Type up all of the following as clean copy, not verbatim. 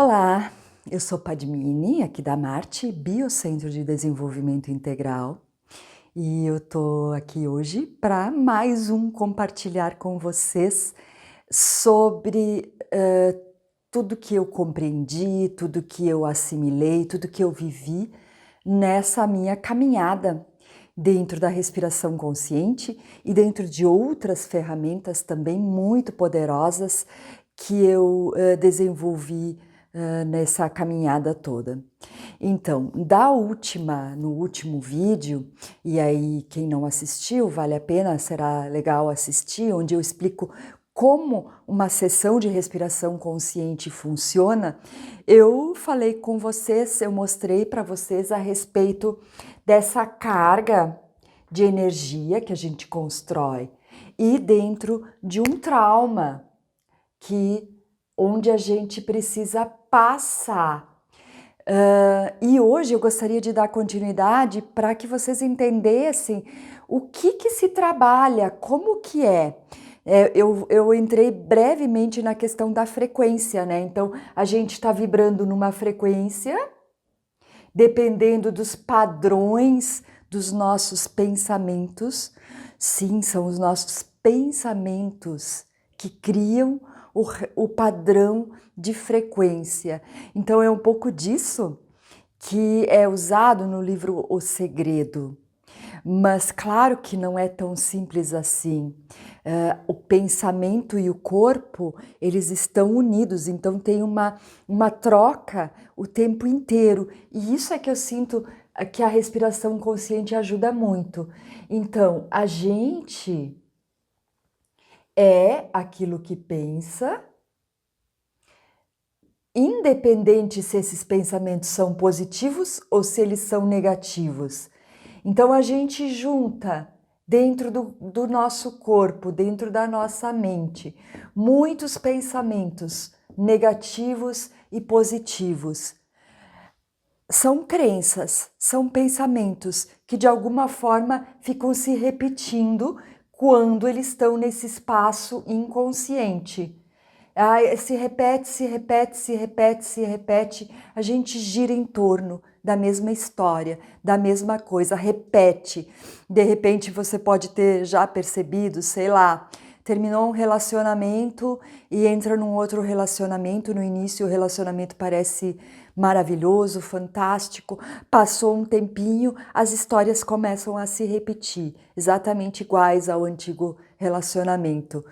Olá, eu sou Padmini, aqui da Marte, Biocentro de Desenvolvimento Integral, e eu tô aqui hoje para mais um compartilhar com vocês sobre tudo que eu compreendi, tudo que eu assimilei, tudo que eu vivi nessa minha caminhada dentro da respiração consciente e dentro de outras ferramentas também muito poderosas que eu desenvolvi nessa caminhada toda. Então, no último vídeo, e aí quem não assistiu, vale a pena, será legal assistir, onde eu explico como uma sessão de respiração consciente funciona, eu falei com vocês, eu mostrei para vocês a respeito dessa carga de energia que a gente constrói e dentro de um trauma onde a gente precisa passar. E hoje eu gostaria de dar continuidade para que vocês entendessem o que se trabalha, como que é. Eu entrei brevemente na questão da frequência, né? Então, a gente está vibrando numa frequência, dependendo dos padrões dos nossos pensamentos. Sim, são os nossos pensamentos que criam o padrão de frequência. Então é um pouco disso que é usado no livro O Segredo. Mas claro que não é tão simples assim. O pensamento e o corpo, eles estão unidos, então tem uma troca o tempo inteiro. E isso é que eu sinto que a respiração consciente ajuda muito. Então, a gente é aquilo que pensa, independente se esses pensamentos são positivos ou se eles são negativos. Então a gente junta dentro do nosso corpo, dentro da nossa mente, muitos pensamentos negativos e positivos. São crenças, são pensamentos que de alguma forma ficam se repetindo quando eles estão nesse espaço inconsciente. Se repete, se repete, se repete, se repete, a gente gira em torno da mesma história, da mesma coisa, repete. De repente você pode ter já percebido, sei lá, terminou um relacionamento e entra num outro relacionamento, no início o relacionamento parece maravilhoso, fantástico, passou um tempinho, as histórias começam a se repetir, exatamente iguais ao antigo relacionamento.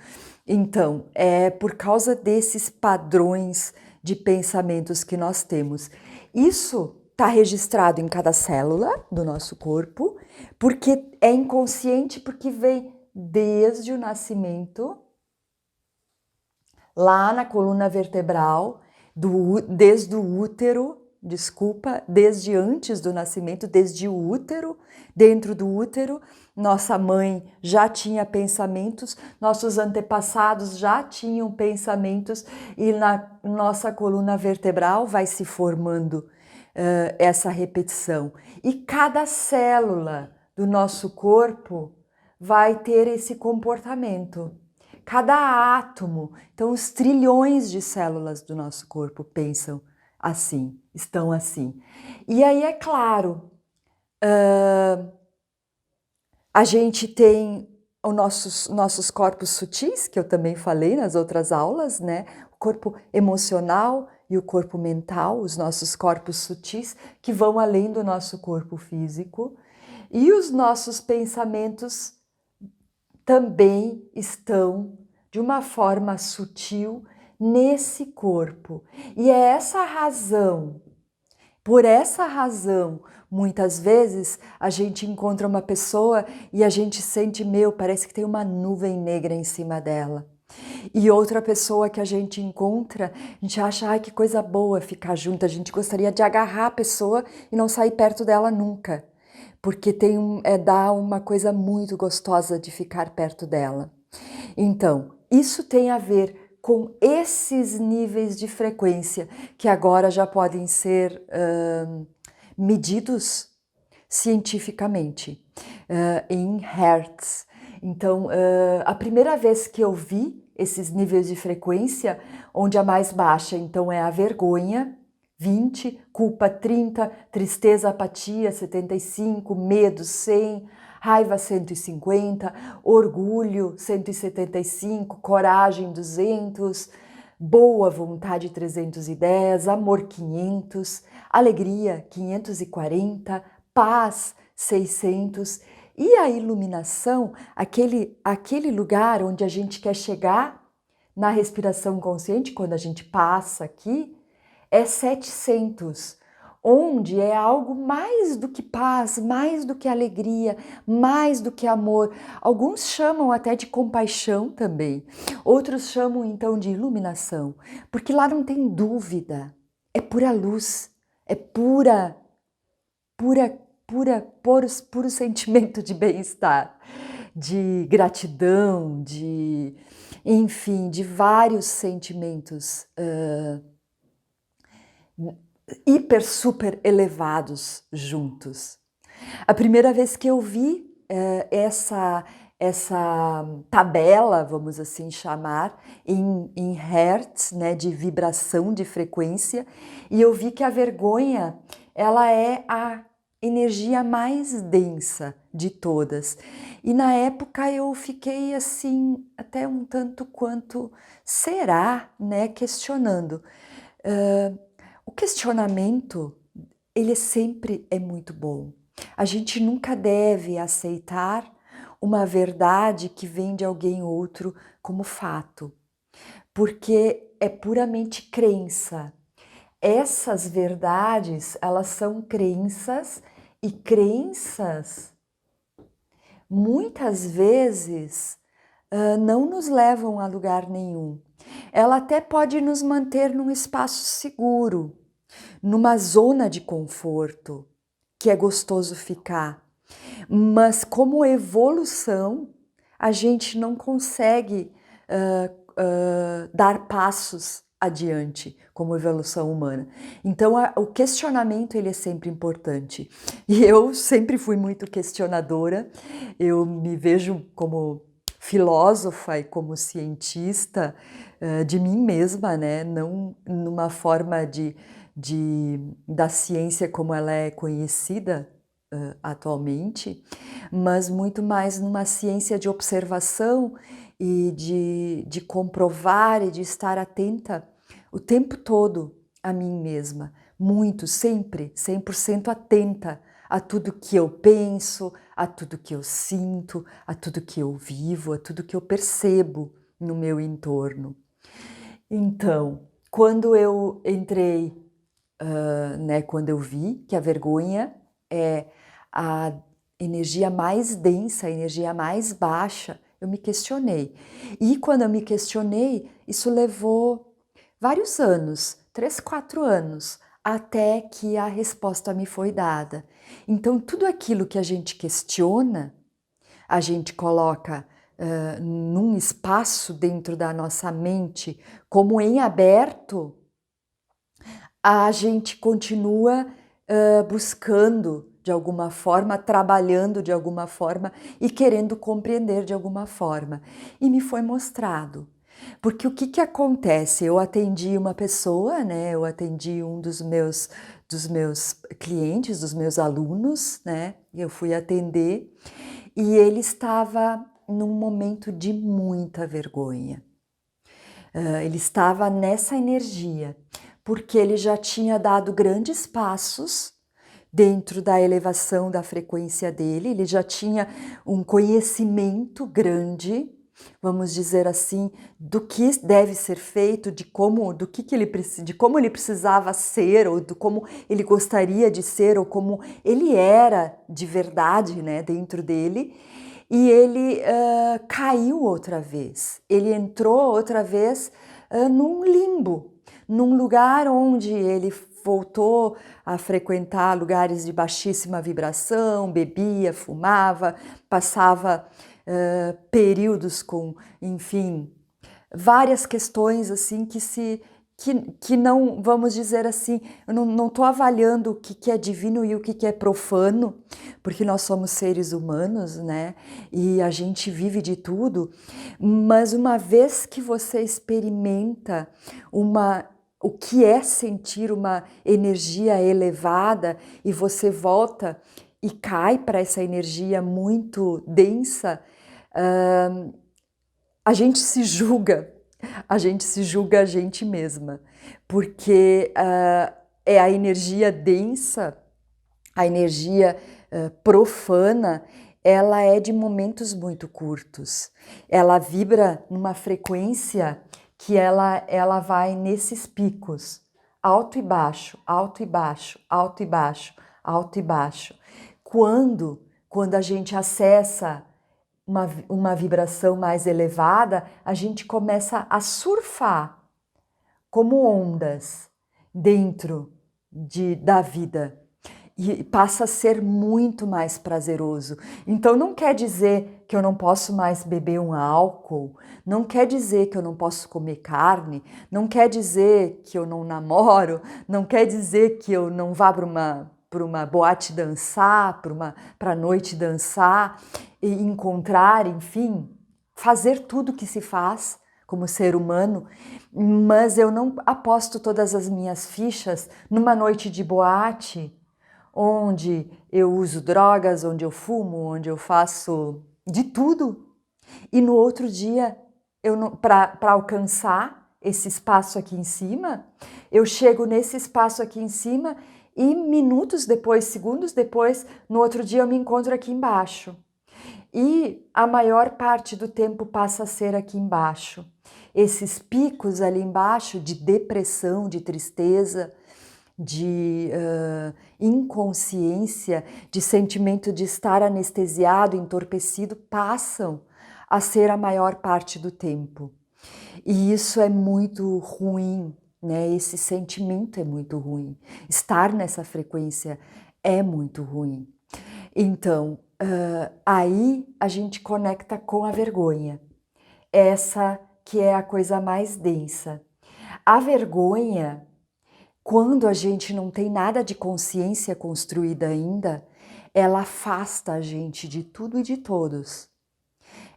Então, é por causa desses padrões de pensamentos que nós temos. Isso está registrado em cada célula do nosso corpo, porque é inconsciente, porque vem desde o nascimento, lá na coluna vertebral, desde o útero, desde antes do nascimento, desde o útero, dentro do útero, nossa mãe já tinha pensamentos, nossos antepassados já tinham pensamentos e na nossa coluna vertebral vai se formando essa repetição. E cada célula do nosso corpo vai ter esse comportamento. Cada átomo, então os trilhões de células do nosso corpo pensam assim, estão assim. E aí é claro, a gente tem os nossos corpos sutis, que eu também falei nas outras aulas, né? O corpo emocional e o corpo mental, os nossos corpos sutis, que vão além do nosso corpo físico. E os nossos pensamentos também estão de uma forma sutil nesse corpo. E é essa razão, por essa razão, muitas vezes a gente encontra uma pessoa e a gente sente, parece que tem uma nuvem negra em cima dela. E outra pessoa que a gente encontra, a gente acha, ai, que coisa boa ficar junto, a gente gostaria de agarrar a pessoa e não sair perto dela nunca, porque dá uma coisa muito gostosa de ficar perto dela. Então, isso tem a ver com esses níveis de frequência que agora já podem ser medidos cientificamente em hertz. Então, a primeira vez que eu vi esses níveis de frequência, onde a mais baixa, então, é a vergonha, 20, culpa 30, tristeza, apatia 75, medo 100, raiva 150, orgulho 175, coragem 200, boa vontade 310, amor 500, alegria 540, paz 600. E a iluminação, aquele lugar onde a gente quer chegar na respiração consciente, quando a gente passa aqui, é 700, onde é algo mais do que paz, mais do que alegria, mais do que amor. Alguns chamam até de compaixão também, outros chamam então de iluminação, porque lá não tem dúvida, é pura luz, é puro sentimento de bem-estar, de gratidão, enfim, de vários sentimentos hiper, super elevados juntos. A primeira vez que eu vi essa tabela, vamos assim chamar, em hertz, né, de vibração, de frequência, e eu vi que a vergonha, ela é a energia mais densa de todas. E na época eu fiquei assim, até um tanto quanto, será, né, questionando. O questionamento, ele sempre é muito bom. A gente nunca deve aceitar uma verdade que vem de alguém outro como fato, porque é puramente crença. Essas verdades, elas são crenças, e crenças muitas vezes não nos levam a lugar nenhum. Ela até pode nos manter num espaço seguro, numa zona de conforto, que é gostoso ficar. Mas como evolução, a gente não consegue dar passos adiante como evolução humana. Então o questionamento, ele é sempre importante. E eu sempre fui muito questionadora, eu me vejo como filósofa e como cientista de mim mesma, né? Não numa forma da ciência como ela é conhecida atualmente, mas muito mais numa ciência de observação e de comprovar e de estar atenta o tempo todo a mim mesma, muito, sempre, 100% atenta a tudo que eu penso, a tudo que eu sinto, a tudo que eu vivo, a tudo que eu percebo no meu entorno. Então, quando eu entrei, né, quando eu vi que a vergonha é a energia mais densa, a energia mais baixa, eu me questionei. E quando eu me questionei, isso levou vários anos, 3, 4 anos, até que a resposta me foi dada. Então, tudo aquilo que a gente questiona, a gente coloca num espaço dentro da nossa mente, como em aberto, a gente continua buscando de alguma forma, trabalhando de alguma forma e querendo compreender de alguma forma. E me foi mostrado. Porque o que acontece? Eu atendi uma pessoa, né? Eu atendi um dos meus clientes, dos meus alunos, né? Eu fui atender e ele estava num momento de muita vergonha. Ele estava nessa energia, porque ele já tinha dado grandes passos dentro da elevação da frequência dele, ele já tinha um conhecimento grande, vamos dizer assim, do que deve ser feito, de como ele precisava ser, ou de como ele gostaria de ser, ou como ele era de verdade, né, dentro dele. E ele caiu outra vez, ele entrou outra vez num limbo, num lugar onde ele voltou a frequentar lugares de baixíssima vibração, bebia, fumava, passava períodos com, enfim, várias questões assim que não, vamos dizer assim, eu não estou avaliando o que é divino e o que é profano, porque nós somos seres humanos, né? E a gente vive de tudo, mas uma vez que você experimenta o que é sentir uma energia elevada e você volta e cai para essa energia muito densa, a gente se julga. A gente se julga a gente mesma, porque é a energia densa, a energia profana, ela é de momentos muito curtos. Ela vibra numa frequência que ela vai nesses picos, alto e baixo, alto e baixo, alto e baixo, alto e baixo. Quando a gente acessa uma vibração mais elevada, a gente começa a surfar como ondas dentro da vida e passa a ser muito mais prazeroso. Então não quer dizer que eu não posso mais beber um álcool, não quer dizer que eu não posso comer carne, não quer dizer que eu não namoro, não quer dizer que eu não vá para uma boate dançar, para a noite dançar e encontrar, enfim, fazer tudo que se faz como ser humano, mas eu não aposto todas as minhas fichas numa noite de boate, onde eu uso drogas, onde eu fumo, onde eu faço de tudo. E no outro dia, para alcançar esse espaço aqui em cima, eu chego nesse espaço aqui em cima e minutos depois, segundos depois, no outro dia eu me encontro aqui embaixo. E a maior parte do tempo passa a ser aqui embaixo. Esses picos ali embaixo de depressão, de tristeza, de inconsciência, de sentimento de estar anestesiado, entorpecido, passam a ser a maior parte do tempo. E isso é muito ruim, né? Esse sentimento é muito ruim. Estar nessa frequência é muito ruim. Então, aí a gente conecta com a vergonha. Essa que é a coisa mais densa. A vergonha, quando a gente não tem nada de consciência construída ainda, ela afasta a gente de tudo e de todos.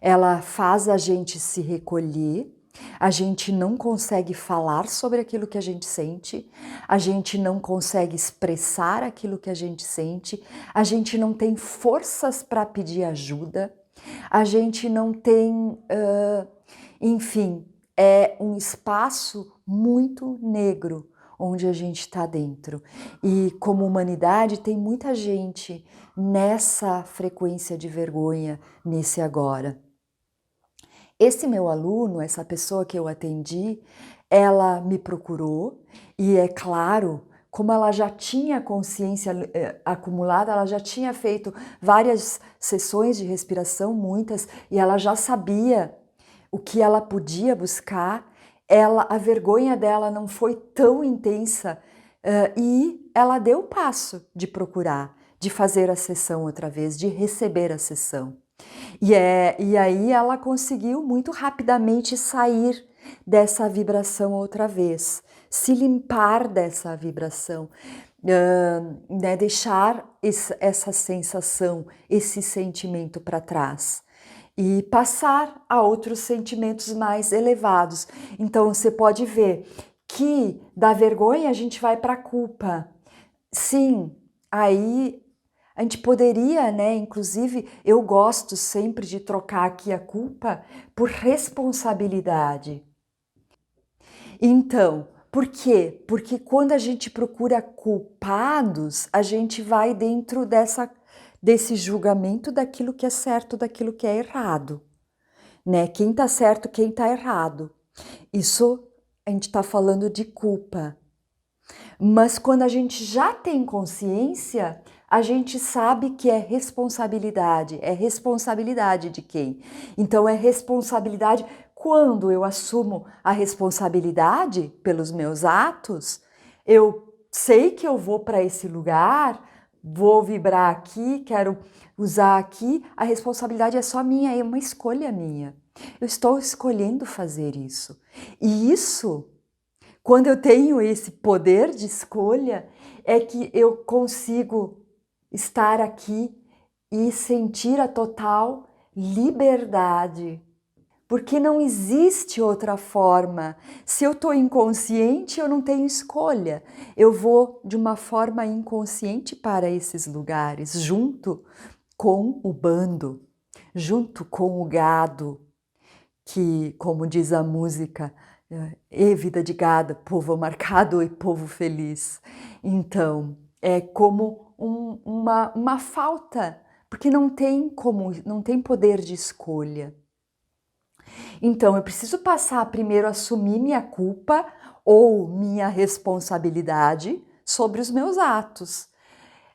Ela faz a gente se recolher, a gente não consegue falar sobre aquilo que a gente sente, a gente não consegue expressar aquilo que a gente sente, a gente não tem forças para pedir ajuda, a gente não tem, enfim, é um espaço muito negro onde a gente está dentro. E como humanidade tem muita gente nessa frequência de vergonha, nesse agora. Esse meu aluno, essa pessoa que eu atendi, ela me procurou e é claro, como ela já tinha consciência acumulada, ela já tinha feito várias sessões de respiração, muitas, e ela já sabia o que ela podia buscar. A vergonha dela não foi tão intensa e ela deu o passo de procurar, de fazer a sessão outra vez, de receber a sessão. E aí ela conseguiu muito rapidamente sair dessa vibração outra vez, se limpar dessa vibração, né, deixar essa sensação, esse sentimento para trás e passar a outros sentimentos mais elevados. Então você pode ver que da vergonha a gente vai para a culpa. Sim, aí a gente poderia, né? Inclusive, eu gosto sempre de trocar aqui a culpa por responsabilidade. Então, por quê? Porque quando a gente procura culpados, a gente vai dentro desse julgamento daquilo que é certo, daquilo que é errado, né? Quem tá certo, quem tá errado. Isso a gente tá falando de culpa. Mas quando a gente já tem consciência, a gente sabe que é responsabilidade. É responsabilidade de quem? Então é responsabilidade. Quando eu assumo a responsabilidade pelos meus atos, eu sei que eu vou para esse lugar, vou vibrar aqui, quero usar aqui, a responsabilidade é só minha, é uma escolha minha. Eu estou escolhendo fazer isso. E isso, Quando eu tenho esse poder de escolha, é que eu consigo estar aqui e sentir a total liberdade. Porque não existe outra forma. Se eu estou inconsciente, eu não tenho escolha. Eu vou de uma forma inconsciente para esses lugares, junto com o bando, junto com o gado, que, como diz a música, é vida de gado, povo marcado e povo feliz. Então, é como uma falta, porque não tem poder de escolha. Então, eu preciso passar primeiro a assumir minha culpa ou minha responsabilidade sobre os meus atos.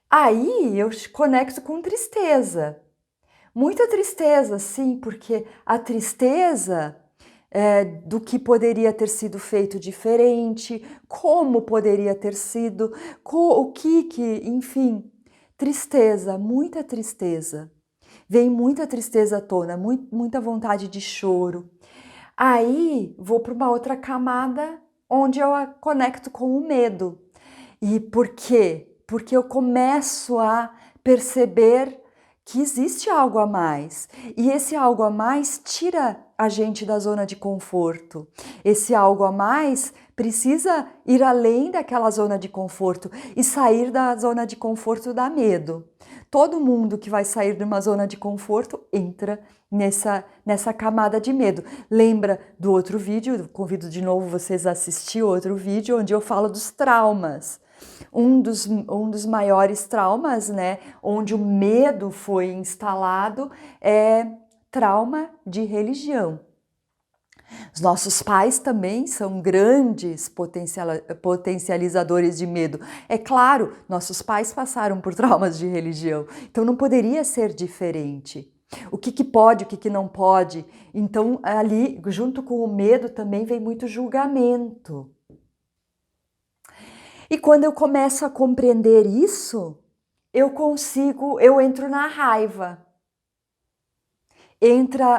Aí eu conecto com tristeza. Muita tristeza, sim, porque a tristeza do que poderia ter sido feito diferente, como poderia ter sido, enfim, tristeza, muita tristeza. Vem muita tristeza à tona, muita vontade de choro. Aí vou para uma outra camada onde eu a conecto com o medo. E por quê? Porque eu começo a perceber que existe algo a mais. E esse algo a mais tira a gente da zona de conforto. Esse algo a mais precisa ir além daquela zona de conforto e sair da zona de conforto dá medo. Todo mundo que vai sair de uma zona de conforto entra nessa camada de medo. Lembra do outro vídeo? Convido de novo vocês a assistir outro vídeo onde eu falo dos traumas. Um dos maiores traumas, né, onde o medo foi instalado, é trauma de religião. Os nossos pais também são grandes potencializadores de medo. É claro, nossos pais passaram por traumas de religião, então não poderia ser diferente. O que pode, o que não pode. Então, ali, junto com o medo, também vem muito julgamento. E quando eu começo a compreender isso, eu entro na raiva.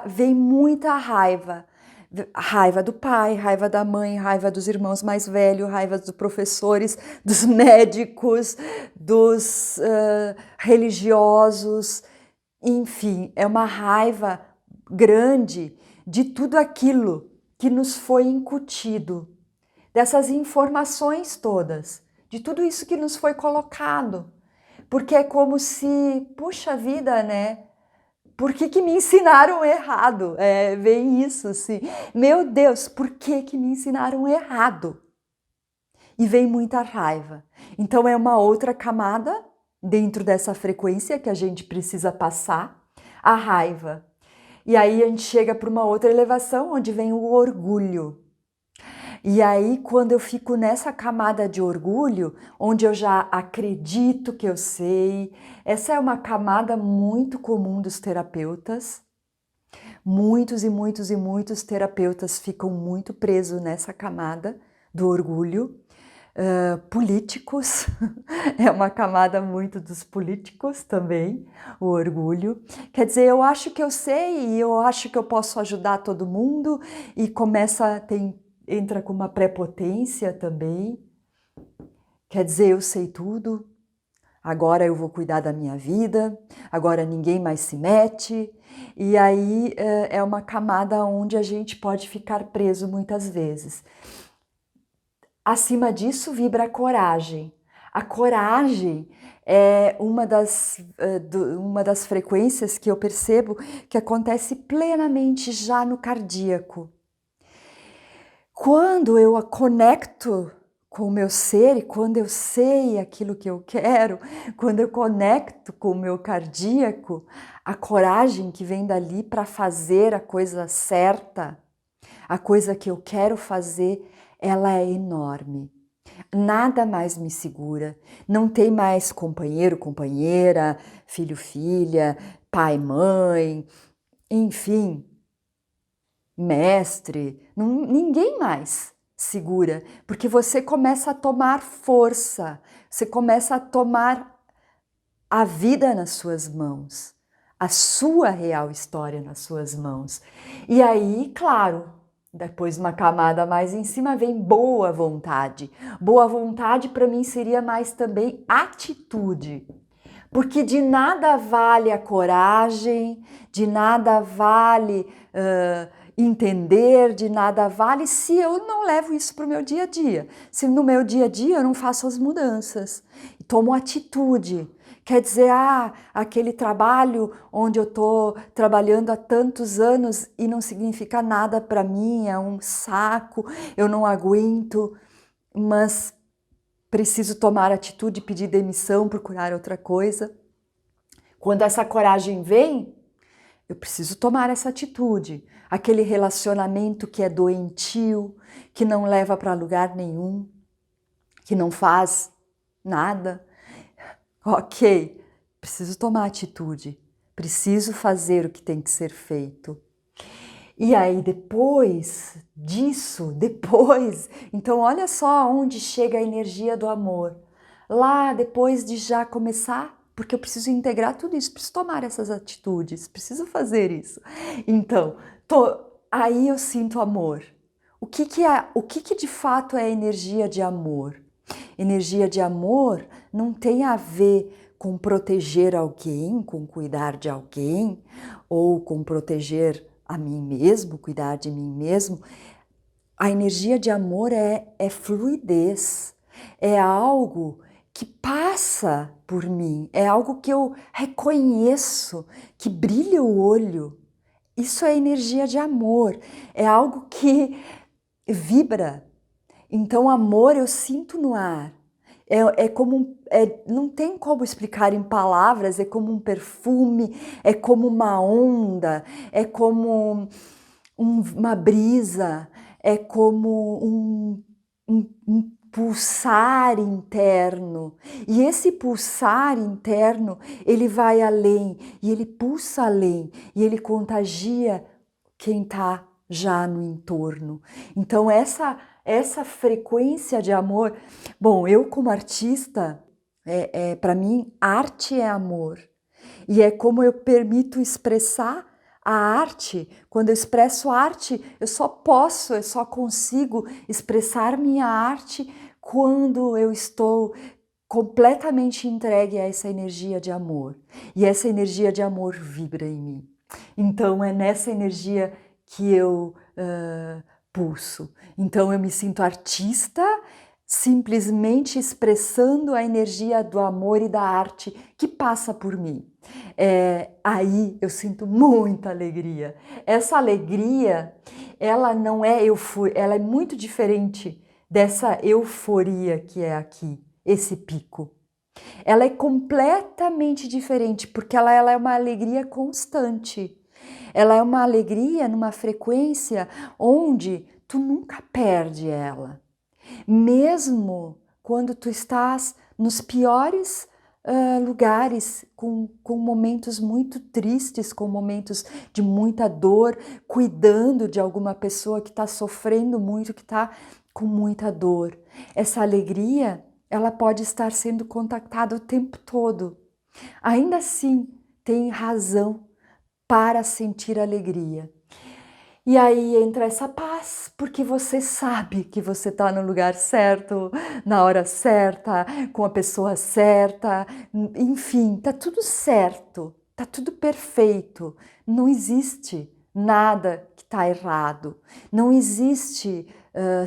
Vem muita raiva. Raiva do pai, raiva da mãe, raiva dos irmãos mais velhos, raiva dos professores, dos médicos, dos religiosos, enfim, é uma raiva grande de tudo aquilo que nos foi incutido, dessas informações todas, de tudo isso que nos foi colocado, porque é como se, puxa vida, né? Por que me ensinaram errado? Vem isso, assim. Meu Deus, por que me ensinaram errado? E vem muita raiva. Então é uma outra camada dentro dessa frequência que a gente precisa passar, a raiva. E aí a gente chega para uma outra elevação onde vem o orgulho. E aí, quando eu fico nessa camada de orgulho, onde eu já acredito que eu sei, essa é uma camada muito comum dos terapeutas. Muitos e muitos e muitos terapeutas ficam muito presos nessa camada do orgulho. Políticos, é uma camada muito dos políticos também, o orgulho. Quer dizer, eu acho que eu sei e eu acho que eu posso ajudar todo mundo e entra com uma prepotência também. Quer dizer, eu sei tudo, agora eu vou cuidar da minha vida, agora ninguém mais se mete. E aí é uma camada onde a gente pode ficar preso muitas vezes. Acima disso vibra a coragem. A coragem é uma das frequências que eu percebo que acontece plenamente já no cardíaco. Quando eu a conecto com o meu ser e quando eu sei aquilo que eu quero, quando eu conecto com o meu cardíaco, a coragem que vem dali para fazer a coisa certa, a coisa que eu quero fazer, ela é enorme. Nada mais me segura. Não tem mais companheiro, companheira, filho, filha, pai, mãe, enfim, mestre, ninguém mais segura, porque você começa a tomar força, você começa a tomar a vida nas suas mãos, a sua real história nas suas mãos. E aí, claro, Depois, uma camada mais em cima, vem boa vontade. Boa vontade para mim seria mais também atitude. Porque de nada vale a coragem, de nada vale entender, de nada vale se eu não levo isso para o meu dia a dia. Se no meu dia a dia eu não faço as mudanças, tomo atitude. Quer dizer, aquele trabalho onde eu estou trabalhando há tantos anos e não significa nada para mim, é um saco, eu não aguento, mas preciso tomar atitude, pedir demissão, procurar outra coisa. Quando essa coragem vem, eu preciso tomar essa atitude. Aquele relacionamento que é doentio, que não leva para lugar nenhum, que não faz nada. Ok, preciso tomar atitude, preciso fazer o que tem que ser feito. E aí depois disso, então olha só onde chega a energia do amor. Lá depois de já começar, porque eu preciso integrar tudo isso, preciso tomar essas atitudes, preciso fazer isso. Então, aí eu sinto amor. O que de fato é energia de amor? Energia de amor não tem a ver com proteger alguém, com cuidar de alguém, ou com proteger a mim mesmo, cuidar de mim mesmo. A energia de amor é fluidez, é algo que passa por mim, é algo que eu reconheço, que brilha o olho. Isso é energia de amor, é algo que vibra. Então, amor eu sinto no ar. Não tem como explicar em palavras, é como um perfume, é como uma onda, é como uma brisa, é como um pulsar interno. E esse pulsar interno, ele vai além, e ele pulsa além, e ele contagia quem está já no entorno. Então essa frequência de amor, bom, eu como artista, para mim, arte é amor. E é como eu permito expressar a arte. Quando eu expresso arte, eu só consigo expressar minha arte quando eu estou completamente entregue a essa energia de amor. E essa energia de amor vibra em mim. Então é nessa energia que eu pulso. Então eu me sinto artista, simplesmente expressando a energia do amor e da arte que passa por mim. Aí eu sinto muita alegria. Essa alegria, ela não é euforia, ela é muito diferente dessa euforia que é aqui, esse pico. Ela é completamente diferente, porque ela é uma alegria constante. Ela é uma alegria numa frequência onde tu nunca perde ela. Mesmo quando tu estás nos piores lugares, com momentos muito tristes, com momentos de muita dor, cuidando de alguma pessoa que está sofrendo muito, que está com muita dor. Essa alegria, ela pode estar sendo contactada o tempo todo. Ainda assim, tem razão para sentir alegria. E aí entra essa paz, porque você sabe que você está no lugar certo, na hora certa, com a pessoa certa, enfim, tá tudo certo, tá tudo perfeito. Não existe nada que está errado, não existe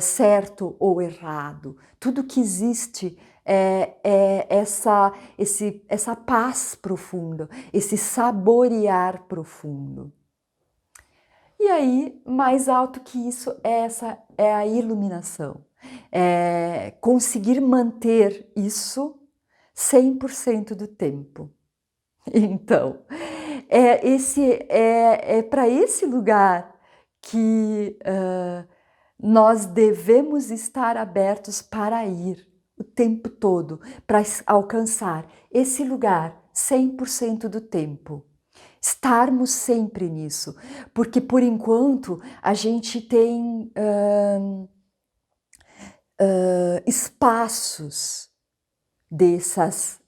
certo ou errado. Tudo que existe é essa paz profunda, esse saborear profundo. E aí, mais alto que isso, essa é a iluminação. É conseguir manter isso 100% do tempo. Então, é para esse lugar que nós devemos estar abertos para ir o tempo todo, para alcançar esse lugar 100% do tempo. Estarmos sempre nisso, porque por enquanto a gente tem espaços dessas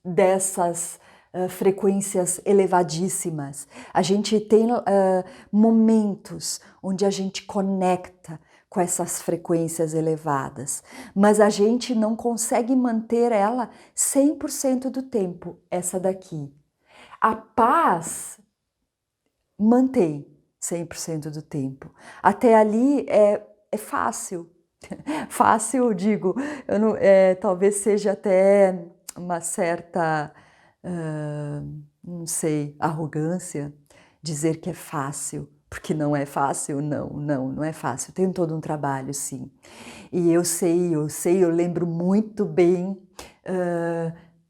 frequências elevadíssimas. A gente tem momentos onde a gente conecta com essas frequências elevadas, mas a gente não consegue manter ela 100% do tempo, essa daqui. A paz mantém 100% do tempo. Até ali é fácil. Fácil, digo, eu não, talvez seja até uma certa, não sei, arrogância dizer que é fácil, porque não é fácil, não é fácil. Tem todo um trabalho, sim. E eu sei, eu lembro muito bem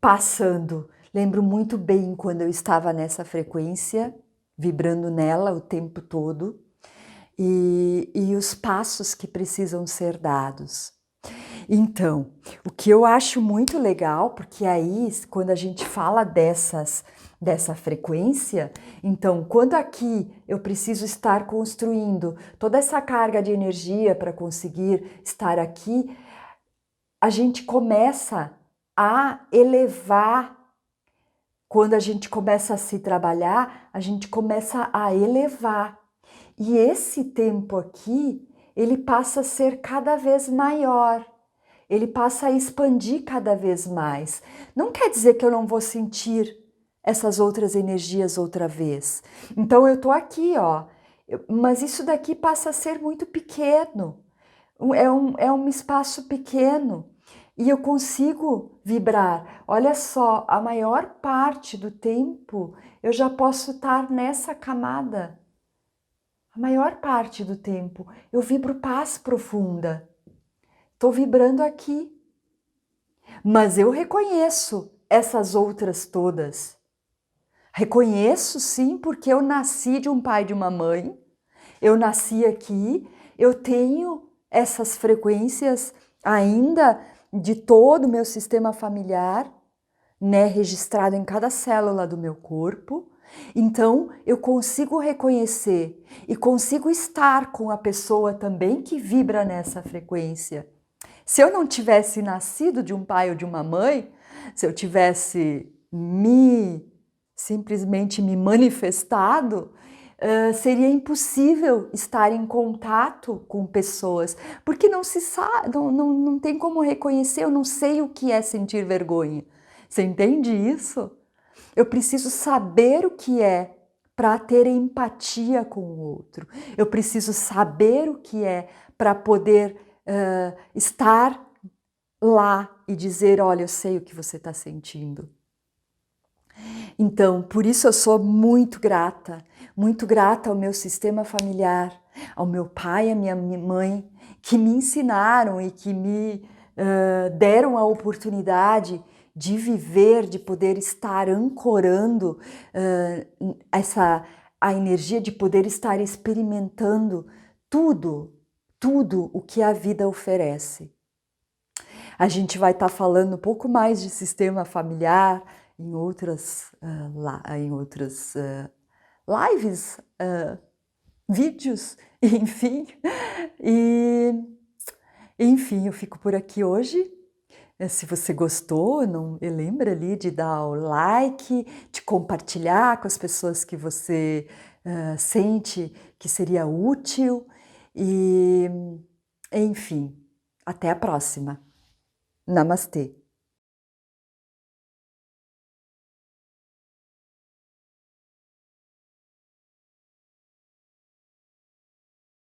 passando, lembro muito bem quando eu estava nessa frequência, vibrando nela o tempo todo, e os passos que precisam ser dados. Então, o que eu acho muito legal, porque aí, quando a gente fala dessa frequência, então, quando aqui eu preciso estar construindo toda essa carga de energia para conseguir estar aqui, a gente começa a elevar. Quando a gente começa a se trabalhar, a gente começa a elevar. E esse tempo aqui, ele passa a ser cada vez maior. Ele passa a expandir cada vez mais. Não quer dizer que eu não vou sentir essas outras energias outra vez. Então eu tô aqui, ó, mas isso daqui passa a ser muito pequeno. É um espaço pequeno e eu consigo vibrar. Olha só, a maior parte do tempo eu já posso estar nessa camada. A maior parte do tempo eu vibro paz profunda. Estou vibrando aqui. Mas eu reconheço essas outras todas. Reconheço sim, porque eu nasci de um pai e de uma mãe, eu nasci aqui, eu tenho essas frequências ainda de todo o meu sistema familiar, né, registrado em cada célula do meu corpo. Então, eu consigo reconhecer e consigo estar com a pessoa também que vibra nessa frequência. Se eu não tivesse nascido de um pai ou de uma mãe, se eu tivesse simplesmente me manifestado, seria impossível estar em contato com pessoas, porque não se sabe, não tem como reconhecer, eu não sei o que é sentir vergonha. Você entende isso? Eu preciso saber o que é para ter empatia com o outro. Eu preciso saber o que é para poder estar lá e dizer, olha, eu sei o que você está sentindo. Então, por isso eu sou muito grata ao meu sistema familiar, ao meu pai e à minha mãe, que me ensinaram e que me deram a oportunidade de viver, de poder estar ancorando a energia, de poder estar experimentando tudo o que a vida oferece. A gente vai estar falando um pouco mais de sistema familiar em outras lives, vídeos, enfim. E, enfim, eu fico por aqui hoje. Se você gostou, não lembra ali de dar o like, de compartilhar com as pessoas que você sente que seria útil. E, enfim, até a próxima. Namastê.